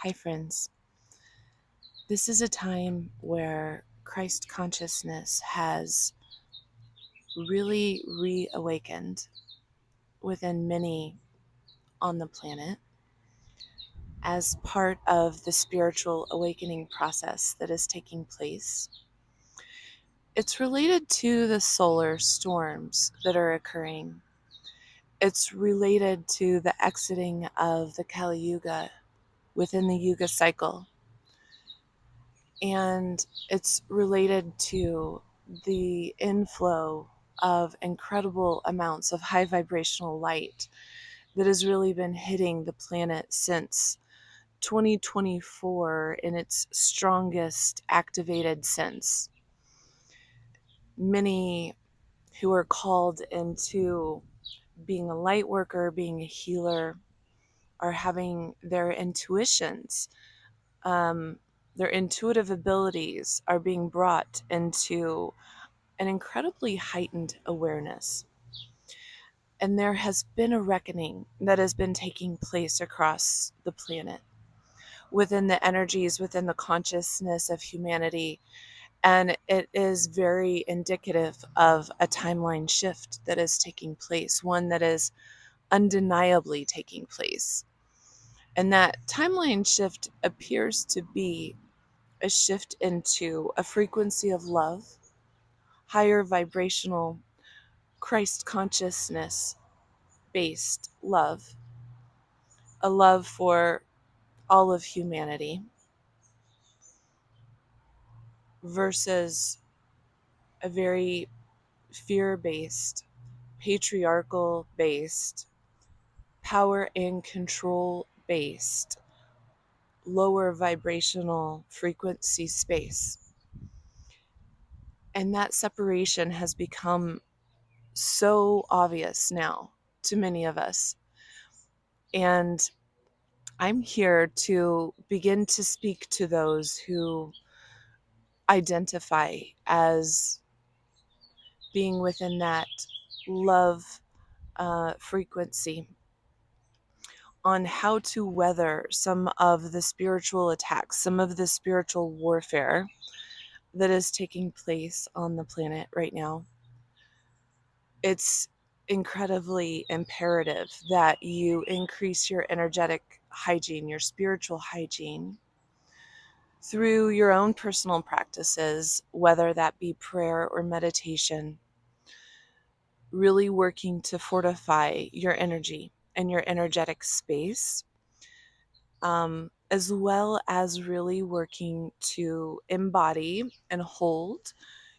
Hi, friends. This is a time where Christ consciousness has really reawakened within many on the planet as part of the spiritual awakening process that is taking place. It's related to the solar storms that are occurring. It's related to the exiting of the Kali Yuga within the Yuga cycle. And it's related to the inflow of incredible amounts of high vibrational light that has really been hitting the planet since 2024 in its strongest activated sense. Many who are called into being a light worker, being a healer, are having their intuitions, um, their intuitive abilities are being brought into an incredibly heightened awareness. And there has been a reckoning that has been taking place across the planet within the energies, within the consciousness of humanity. And it is very indicative of a timeline shift that is taking place, one that is undeniably taking place. And that timeline shift appears to be a shift into a frequency of love, higher vibrational Christ consciousness based love, a love for all of humanity, versus a very fear based, patriarchal based, power and control based, lower vibrational frequency space. And that separation has become so obvious now to many of us. And I'm here to begin to speak to those who identify as being within that love frequency on how to weather some of the spiritual attacks, some of the spiritual warfare that is taking place on the planet right now. It's incredibly imperative that you increase your energetic hygiene, your spiritual hygiene, through your own personal practices, whether that be prayer or meditation, really working to fortify your energy and your energetic space, as well as really working to embody and hold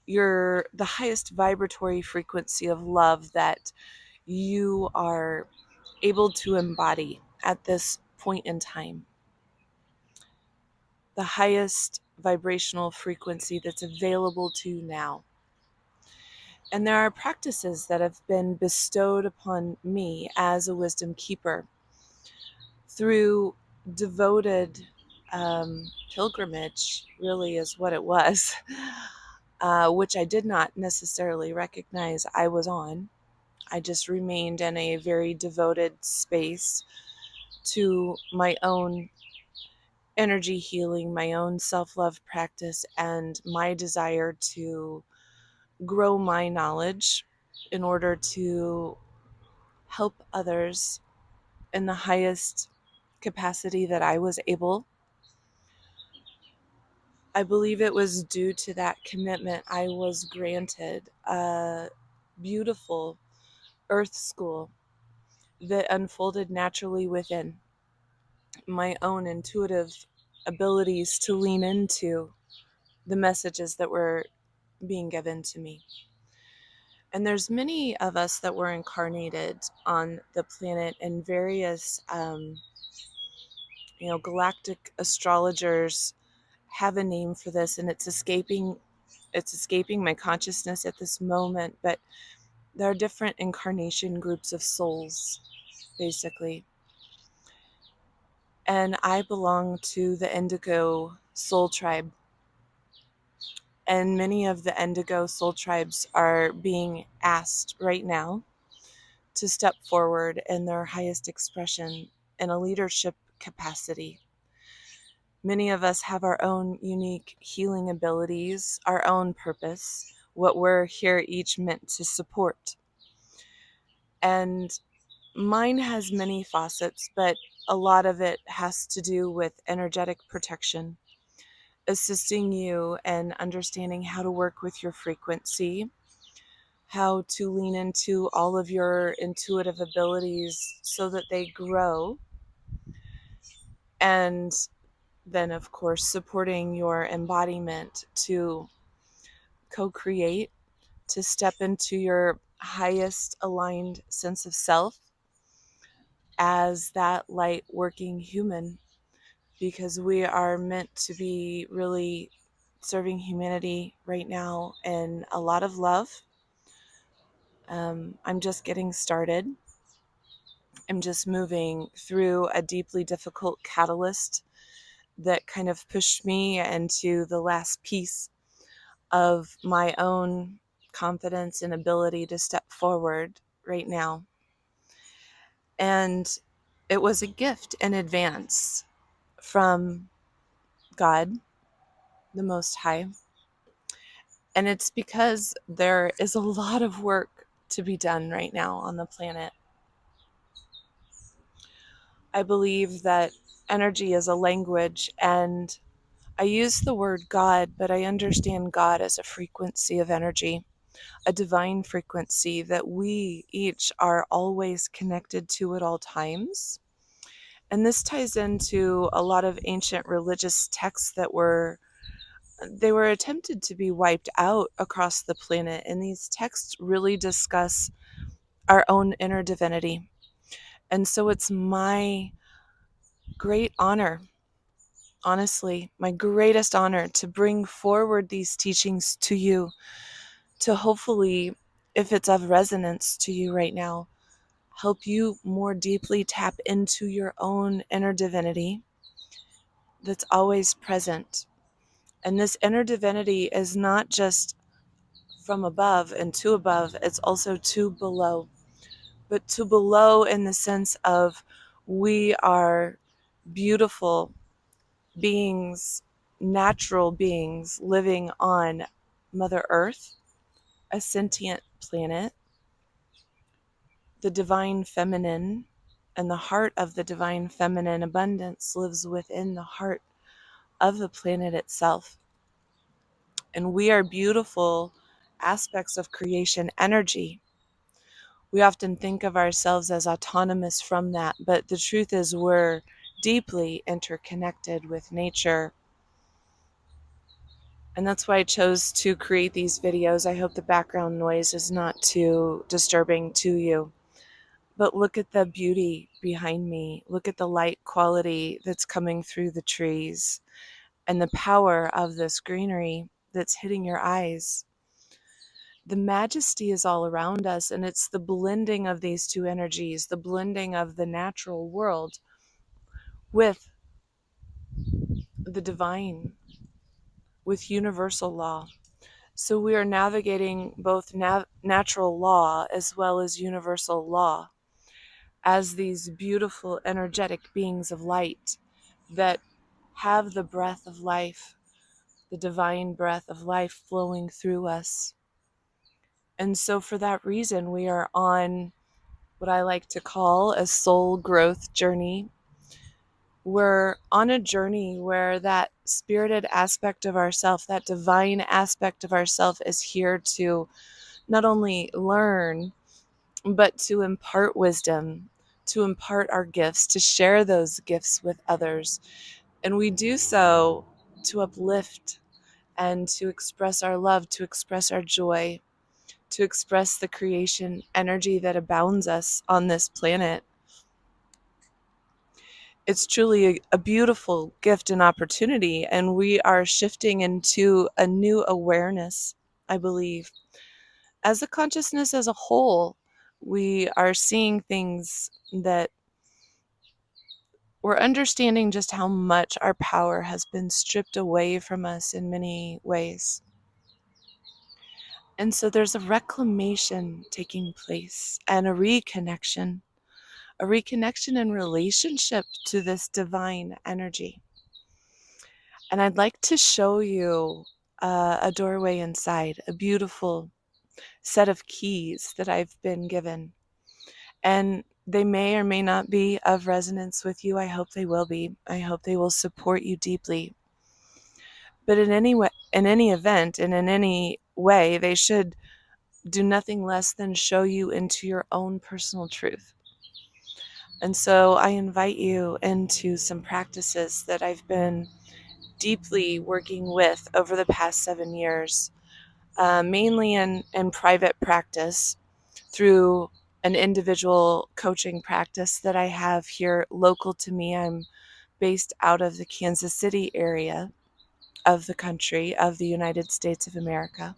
the highest vibratory frequency of love that you are able to embody at this point in time. The highest vibrational frequency that's available to you now. And there are practices that have been bestowed upon me as a wisdom keeper through devoted pilgrimage, really is what it was, which I did not necessarily recognize I was on. I just remained in a very devoted space to my own energy healing, my own self-love practice, and my desire to grow my knowledge in order to help others in the highest capacity that I was able. I believe it was due to that commitment I was granted a beautiful earth school that unfolded naturally within my own intuitive abilities to lean into the messages that were being given to me. And there's many of us that were incarnated on the planet in various, galactic astrologers have a name for this, and it's escaping my consciousness at this moment. But there are different incarnation groups of souls, basically. And I belong to the Indigo Soul Tribe. And many of the Indigo Soul Tribes are being asked right now to step forward in their highest expression in a leadership capacity. Many of us have our own unique healing abilities, our own purpose, what we're here each meant to support. And mine has many facets, but a lot of it has to do with energetic protection, assisting you in understanding how to work with your frequency, how to lean into all of your intuitive abilities so that they grow, and then, of course, supporting your embodiment to co-create, to step into your highest aligned sense of self as that light working human, because we are meant to be really serving humanity right now in a lot of love. I'm just getting started. I'm just moving through a deeply difficult catalyst that kind of pushed me into the last piece of my own confidence and ability to step forward right now. And it was a gift in advance from God, the Most High. And it's because there is a lot of work to be done right now on the planet. I believe that energy is a language, and I use the word God, but I understand God as a frequency of energy, a divine frequency that we each are always connected to at all times. And this ties into a lot of ancient religious texts that were attempted to be wiped out across the planet. And these texts really discuss our own inner divinity. And so it's my great honor, honestly, my greatest honor, to bring forward these teachings to you, to hopefully, if it's of resonance to you right now, help you more deeply tap into your own inner divinity that's always present. And this inner divinity is not just from above and to above, it's also to below. But to below in the sense of we are beautiful beings, natural beings living on Mother Earth, a sentient planet. The divine feminine and the heart of the divine feminine abundance lives within the heart of the planet itself. And we are beautiful aspects of creation energy. We often think of ourselves as autonomous from that, but the truth is we're deeply interconnected with nature. And that's why I chose to create these videos. I hope the background noise is not too disturbing to you. But look at the beauty behind me. Look at the light quality that's coming through the trees and the power of this greenery that's hitting your eyes. The majesty is all around us, and it's the blending of these two energies, the blending of the natural world with the divine, with universal law. So we are navigating both natural law as well as universal law as these beautiful energetic beings of light that have the breath of life, the divine breath of life flowing through us. And so for that reason, we are on what I like to call a soul growth journey. We're on a journey where that spirited aspect of ourself, that divine aspect of ourself, is here to not only learn, but to impart wisdom, to impart our gifts, to share those gifts with others. And we do so to uplift and to express our love, to express our joy, to express the creation energy that abounds us on this planet. It's truly a beautiful gift and opportunity, and we are shifting into a new awareness, I believe. As a consciousness as a whole, we are seeing things that we're understanding just how much our power has been stripped away from us in many ways. And so there's a reclamation taking place and a reconnection in relationship to this divine energy. And I'd like to show you a doorway inside, a beautiful set of keys that I've been given. And they may or may not be of resonance with you. I hope they will be. I hope they will support you deeply. But in any way, in any event, and in any way, they should do nothing less than show you into your own personal truth. And so I invite you into some practices that I've been deeply working with over the past 7 years, mainly in private practice through an individual coaching practice that I have here local to me. I'm based out of the Kansas City area of the country, of the United States of America.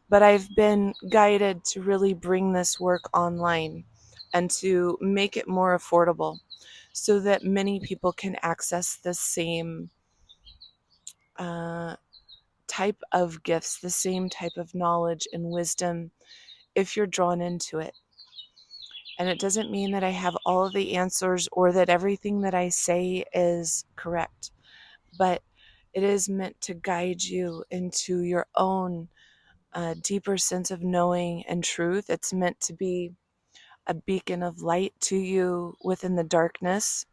But I've been guided to really bring this work online and to make it more affordable so that many people can access the same uh, type of gifts, the same type of knowledge and wisdom if you're drawn into it. And it doesn't mean that I have all of the answers or that everything that I say is correct, but it is meant to guide you into your own deeper sense of knowing and truth. It's meant to be a beacon of light to you within the darkness.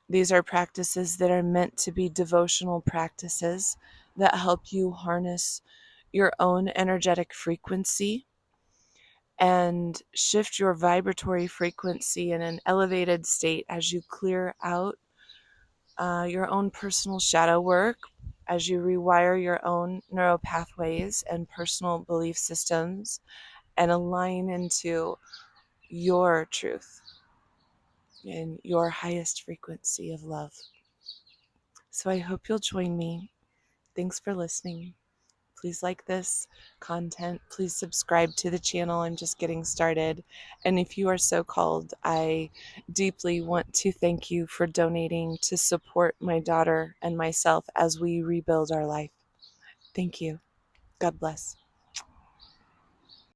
These are practices that are meant to be devotional practices that help you harness your own energetic frequency and shift your vibratory frequency in an elevated state as you clear out your own personal shadow work, as you rewire your own neural pathways and personal belief systems and align into your truth and your highest frequency of love. So I hope you'll join me. Thanks for listening. Please like this content. Please subscribe to the channel. I'm just getting started. And if you are so called, I deeply want to thank you for donating to support my daughter and myself as we rebuild our life. Thank you. God bless.